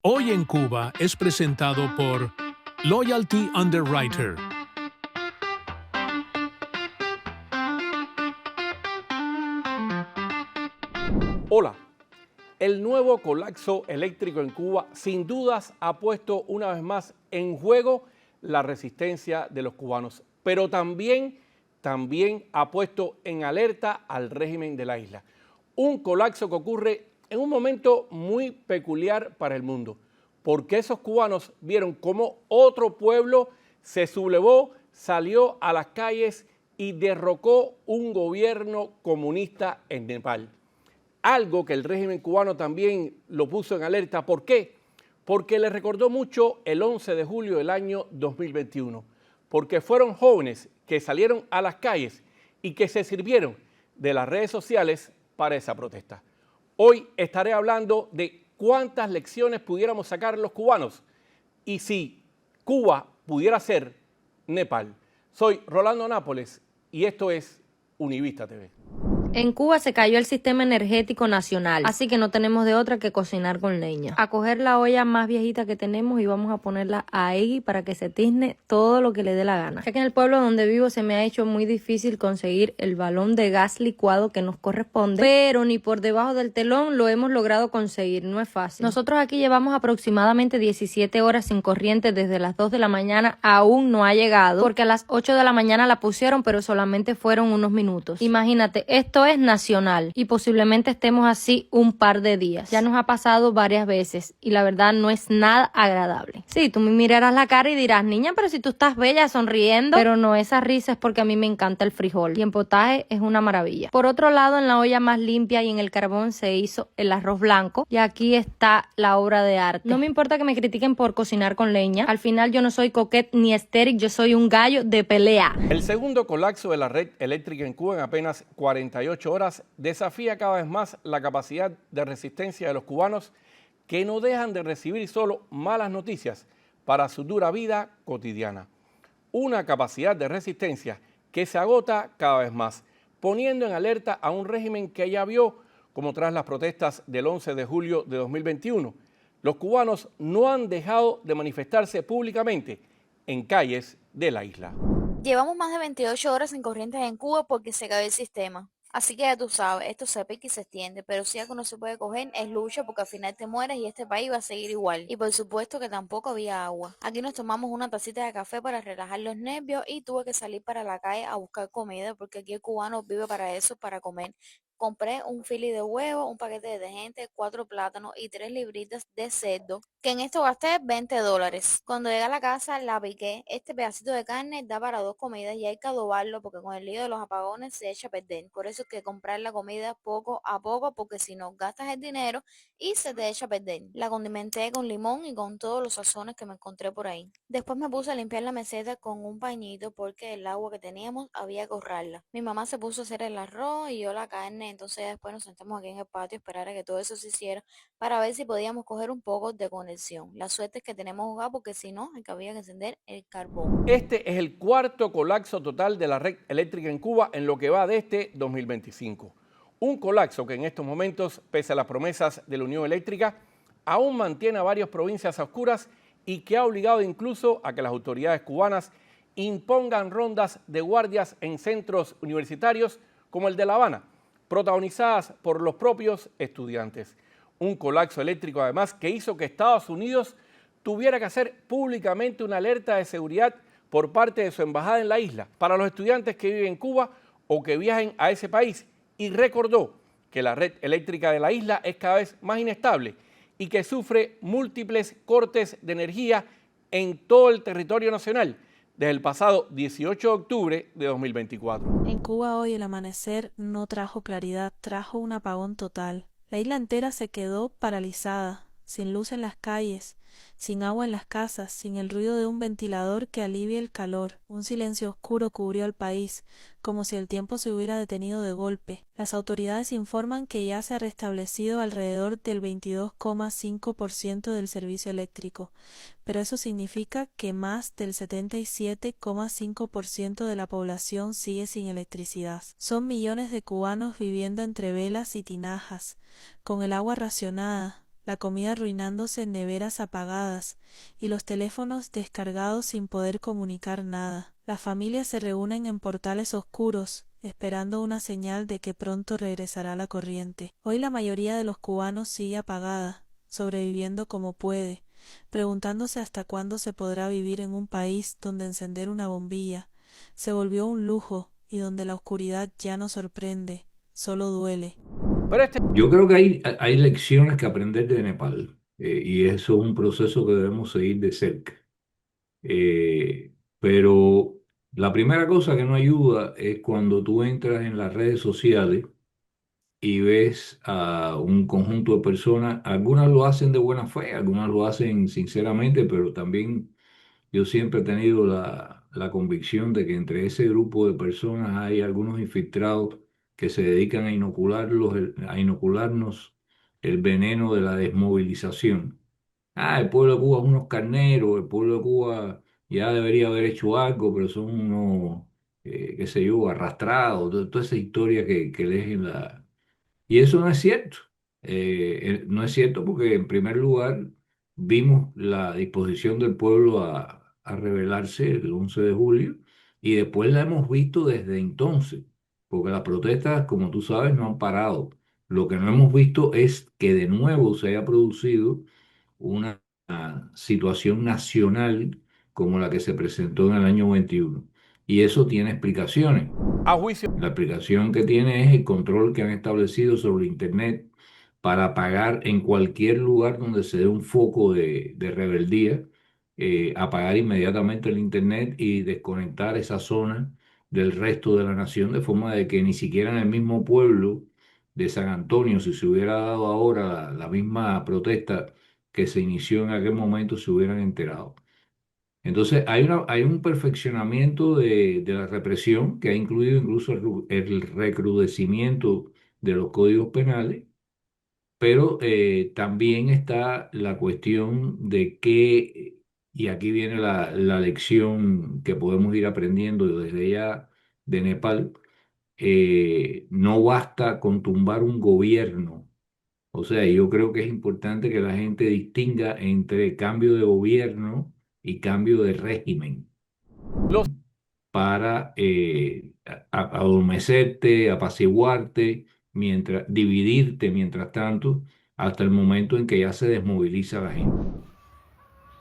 Hoy en Cuba es presentado por Loyalty Underwriter. Hola, el nuevo colapso eléctrico en Cuba sin dudas ha puesto una vez más en juego la resistencia de los cubanos, pero también ha puesto en alerta al régimen de la isla. Un colapso que ocurre en un momento muy peculiar para el mundo, porque esos cubanos vieron cómo otro pueblo se sublevó, salió a las calles y derrocó un gobierno comunista en Nepal. Algo que el régimen cubano también lo puso en alerta. ¿Por qué? Porque le recordó mucho el 11 de julio del año 2021, porque fueron jóvenes que salieron a las calles y que se sirvieron de las redes sociales para esa protesta. Hoy estaré hablando de cuántas lecciones pudiéramos sacar los cubanos y si Cuba pudiera ser Nepal. Soy Rolando Nápoles y esto es Univista TV. En Cuba se cayó el sistema energético nacional, así que no tenemos de otra que cocinar con leña. A coger la olla más viejita que tenemos y vamos a ponerla ahí para que se tizne todo lo que le dé la gana. Ya que en el pueblo donde vivo se me ha hecho muy difícil conseguir el balón de gas licuado que nos corresponde, pero ni por debajo del telón lo hemos logrado conseguir, no es fácil. Nosotros aquí llevamos aproximadamente 17 horas sin corriente desde las 2 de la mañana, aún no ha llegado, porque a las 8 de la mañana la pusieron, pero solamente fueron unos minutos. Imagínate, esto es nacional y posiblemente estemos así un par de días. Ya nos ha pasado varias veces y la verdad no es nada agradable. Sí, tú me mirarás la cara y dirás, niña, pero si tú estás bella sonriendo, pero no, esa risa es porque a mí me encanta el frijol y en potaje es una maravilla. Por otro lado, en la olla más limpia y en el carbón se hizo el arroz blanco y aquí está la obra de arte. No me importa que me critiquen por cocinar con leña, al final yo no soy coquette ni estéril, yo soy un gallo de pelea. El segundo colapso de la red eléctrica en Cuba en apenas 48 horas desafía cada vez más la capacidad de resistencia de los cubanos que no dejan de recibir solo malas noticias para su dura vida cotidiana. Una capacidad de resistencia que se agota cada vez más, poniendo en alerta a un régimen que ya vio como tras las protestas del 11 de julio de 2021, los cubanos no han dejado de manifestarse públicamente en calles de la isla. Llevamos más de 28 horas sin corrientes en Cuba porque se cayó el sistema. Así que ya tú sabes, esto se pica y se extiende, pero si algo no se puede coger es lucha porque al final te mueres y este país va a seguir igual. Y por supuesto que tampoco había agua. Aquí nos tomamos una tacita de café para relajar los nervios y tuve que salir para la calle a buscar comida porque aquí el cubano vive para eso, para comer. Compré un fili de huevo, un paquete de detergente, 4 plátanos y 3 libritas de cerdo, que en esto gasté $20. Cuando llegué a la casa la piqué. Este pedacito de carne da para 2 comidas y hay que adobarlo porque con el lío de los apagones se echa a perder. Por eso es que comprar la comida poco a poco porque si no gastas el dinero y se te echa a perder. La condimenté con limón y con todos los sazones que me encontré por ahí. Después me puse a limpiar la meseta con un pañito porque el agua que teníamos había que ahorrarla. Mi mamá se puso a hacer el arroz y yo la carne, entonces después nos sentamos aquí en el patio a esperar a que todo eso se hiciera para ver si podíamos coger un poco de conexión. La suerte es que tenemos gas porque si no, había que encender el carbón. Este es el cuarto colapso total de la red eléctrica en Cuba en lo que va de este 2025. Un colapso que en estos momentos, pese a las promesas de la Unión Eléctrica, aún mantiene a varias provincias a oscuras y que ha obligado incluso a que las autoridades cubanas impongan rondas de guardias en centros universitarios como el de La Habana, protagonizadas por los propios estudiantes. Un colapso eléctrico además que hizo que Estados Unidos tuviera que hacer públicamente una alerta de seguridad por parte de su embajada en la isla para los estudiantes que viven en Cuba o que viajen a ese país y recordó que la red eléctrica de la isla es cada vez más inestable y que sufre múltiples cortes de energía en todo el territorio nacional desde el pasado 18 de octubre de 2024. En Cuba hoy el amanecer no trajo claridad, trajo un apagón total. La isla entera se quedó paralizada, sin luz en las calles, sin agua en las casas, sin el ruido de un ventilador que alivie el calor. Un silencio oscuro cubrió al país, como si el tiempo se hubiera detenido de golpe. Las autoridades informan que ya se ha restablecido alrededor del 22,5% del servicio eléctrico, pero eso significa que más del 77,5% de la población sigue sin electricidad. Son millones de cubanos viviendo entre velas y tinajas, con el agua racionada, la comida arruinándose en neveras apagadas y los teléfonos descargados sin poder comunicar nada. Las familias se reúnen en portales oscuros, esperando una señal de que pronto regresará la corriente. Hoy la mayoría de los cubanos sigue apagada, sobreviviendo como puede, preguntándose hasta cuándo se podrá vivir en un país donde encender una bombilla se volvió un lujo y donde la oscuridad ya no sorprende, solo duele. Pero este Yo creo que hay lecciones que aprender de Nepal, y eso es un proceso que debemos seguir de cerca. Pero la primera cosa que no ayuda es cuando tú entras en las redes sociales y ves a un conjunto de personas, algunas lo hacen de buena fe, algunas lo hacen sinceramente, pero también yo siempre he tenido la convicción de que entre ese grupo de personas hay algunos infiltrados que se dedican a a inocularnos el veneno de la desmovilización. Ah, el pueblo de Cuba es unos carneros, el pueblo de Cuba ya debería haber hecho algo, pero son unos, qué sé yo, arrastrados, toda esa historia que lees en la, y eso no es cierto. No es cierto porque, en primer lugar, vimos la disposición del pueblo a rebelarse el 11 de julio y después la hemos visto desde entonces, porque las protestas, como tú sabes, no han parado. Lo que no hemos visto es que de nuevo se haya producido una situación nacional como la que se presentó en el año 21. Y eso tiene explicaciones. a juicio La aplicación que tiene es el control que han establecido sobre Internet para apagar en cualquier lugar donde se dé un foco de rebeldía, apagar inmediatamente el Internet y desconectar esa zona del resto de la nación, de forma de que ni siquiera en el mismo pueblo de San Antonio, si se hubiera dado ahora la misma protesta que se inició en aquel momento, se hubieran enterado. Entonces, hay un perfeccionamiento de la represión que ha incluido incluso el recrudecimiento de los códigos penales, pero también está la cuestión de que, y aquí viene la lección que podemos ir aprendiendo desde ya de Nepal, no basta con tumbar un gobierno. O sea, yo creo que es importante que la gente distinga entre cambio de gobierno y cambio de régimen los para adormecerte, apaciguarte, dividirte mientras tanto, hasta el momento en que ya se desmoviliza la gente.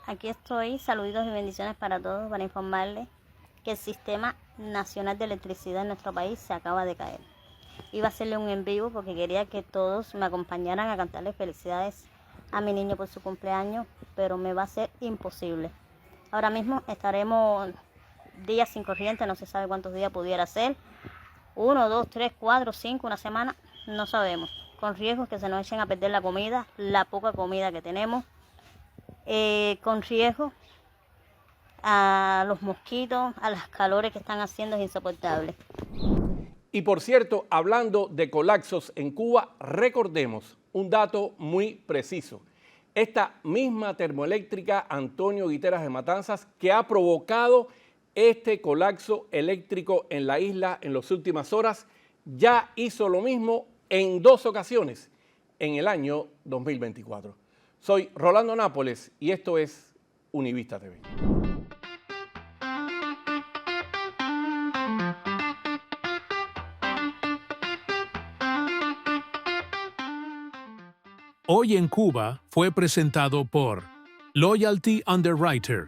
Aquí estoy, saluditos y bendiciones para todos, para informarles que el Sistema Nacional de Electricidad en nuestro país se acaba de caer. Iba a hacerle un en vivo porque quería que todos me acompañaran a cantarle felicidades a mi niño por su cumpleaños, pero me va a ser imposible. Ahora mismo estaremos días sin corriente, no se sabe cuántos días pudiera ser, 1, 2, 3, 4, 5, una semana, no sabemos, con riesgos que se nos echen a perder la comida, la poca comida que tenemos, con riesgo a los mosquitos, a las calores que están haciendo, es insoportable. Y por cierto, hablando de colapsos en Cuba, recordemos un dato muy preciso. Esta misma termoeléctrica Antonio Guiteras de Matanzas que ha provocado este colapso eléctrico en la isla en las últimas horas, ya hizo lo mismo en 2 ocasiones en el año 2024. Soy Rolando Nápoles y esto es Univista TV. Hoy en Cuba fue presentado por Loyalty Underwriter,